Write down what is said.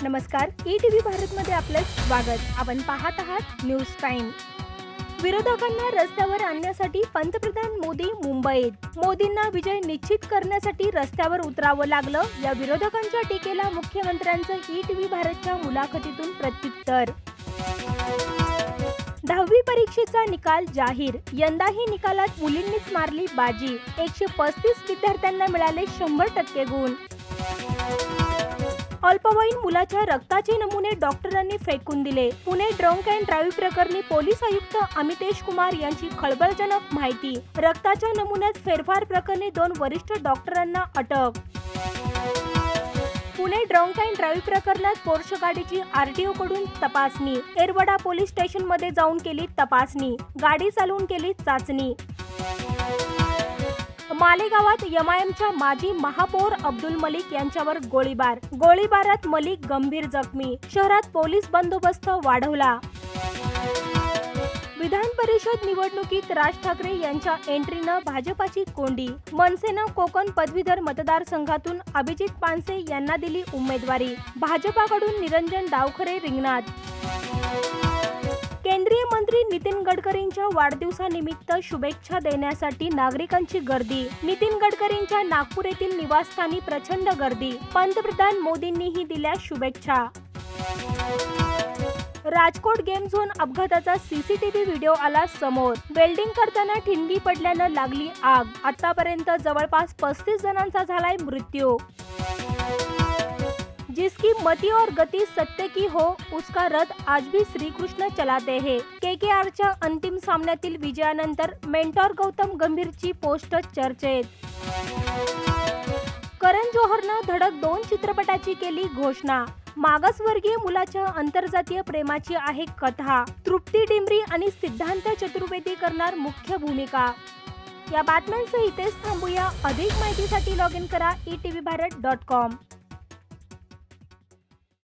नमस्कार, ईटीव्ही भारतमध्ये आपले स्वागत। आपण पाहत आहात न्यूज टाइम। विरोधकांना रस्त्यावर आणण्यासाठी पंतप्रधान मोदी मुंबईत। मोदींना विजय निश्चित करण्यासाठी रस्त्यावर उतरावं लागलं। या विरोधकांच्या टीकेला मुख्यमंत्र्यांचं ईटीव्ही भारतच्या मुलाखतीतून प्रत्युत्तर। 10वी परीक्षेचा निकाल जाहीर। यंदाही निकालात मुलींनीच मारली बाजी। 135 विद्यार्थ्यांना मिळाले 100% गुण। अल्पवयीन मुलाच्या रक्ताचे नमुने डॉक्टरांनी फेकून दिले। पुणे ड्रंक अँड ड्राईव्ह प्रकरणी पोलीस आयुक्त अमितेश कुमार यांची खळबळजनक माहिती। रक्ताच्या नमुन्यात फेरफार प्रकरणी 2 वरिष्ठ डॉक्टरांना अटक। पुणे ड्रंक अँड ड्राईव्ह प्रकरणात पोर्श गाडीची आरटीओ कडून तपासणी। एरवडा पोलीस स्टेशन मध्ये जाऊन केली तपासणी। गाडी चालवून केली चाचणी। मालेगावात एमआयएमच्या माजी महापौर अब्दुल मलिक यांच्यावर गोळीबार। गोळीबारात मलिक गंभीर जखमी। शहरात पोलीस बंदोबस्त वाढवला। विधान परिषद निवडणुकीत राज ठाकरे यांच्या एंट्रीनं भाजपाची कोंडी। मनसेनं कोकण पदवीधर मतदारसंघातून अभिजित पानसे यांना दिली उमेदवारी। भाजपाकडून निरंजन डावखरे रिंगणात। केंद्रीय मंत्री नितीन गडकरींच्या वाढदिवसानिमित्त शुभेच्छा देण्यासाठी नागरिकांची गर्दी। नितीन गडकरींच्या नागपूर येथील निवासस्थानी प्रचंड गर्दी। पंतप्रधान मोदींनीही दिल्या शुभेच्छा। राजकोट गेम झोन अपघाताचा सीसीटीव्ही व्हिडिओ आला समोर। वेल्डिंग करताना ठिणगी पडल्यानं लागली आग। आतापर्यंत जवळपास 35 जणांचा झालाय मृत्यू। जिसकी मति और गति सत्य की हो उसका रथ आज भी श्री कृष्ण चलाते हैं। केकेआरच्या अंतिम सामन्यातील विजयानंतर मेंटॉर गौतम गंभीरची पोस्ट चर्चेत। करण जोहरनं धडक 2 चित्रपटाची केली घोषणा। मागासवर्गीय मुलाच्या आंतरजातीय प्रेमाची आहे कथा। तृप्ती डिंबरी आणि सिद्धांत चतुर्वेदी करणार मुख्य भूमिका। या बातम्यांसह इथेच थांबूया। अधिक माहितीसाठी लॉग इन करा etvbharat.com।